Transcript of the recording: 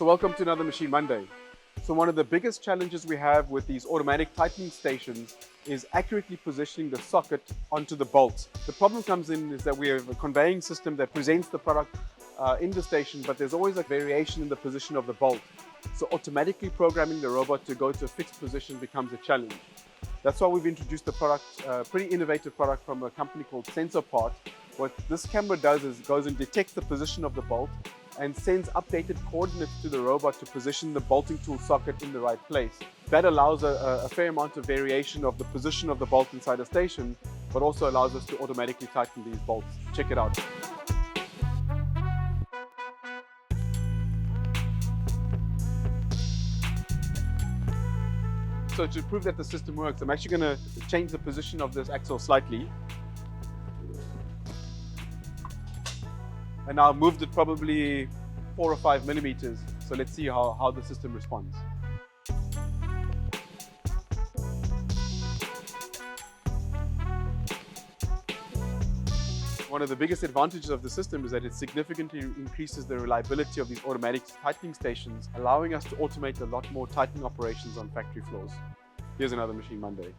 So welcome to another Machine Monday. So one of the biggest challenges we have with these automatic tightening stations is accurately positioning the socket onto the bolt. The problem comes in is that we have a conveying system that presents the product in the station, but there's always a variation in the position of the bolt. So automatically programming the robot to go to a fixed position becomes a challenge. That's why we've introduced the product, a pretty innovative product from a company called SENSOPART. What this camera does is it goes and detects the position of the bolt and sends updated coordinates to the robot to position the bolting tool socket in the right place. That allows a fair amount of variation of the position of the bolt inside a station, but also allows us to automatically tighten these bolts. Check it out. So to prove that the system works, I'm actually going to change the position of this axle slightly. And now I've moved it probably 4 or 5 millimeters. So let's see how the system responds. One of the biggest advantages of the system is that it significantly increases the reliability of these automatic tightening stations, allowing us to automate a lot more tightening operations on factory floors. Here's another Machine Monday.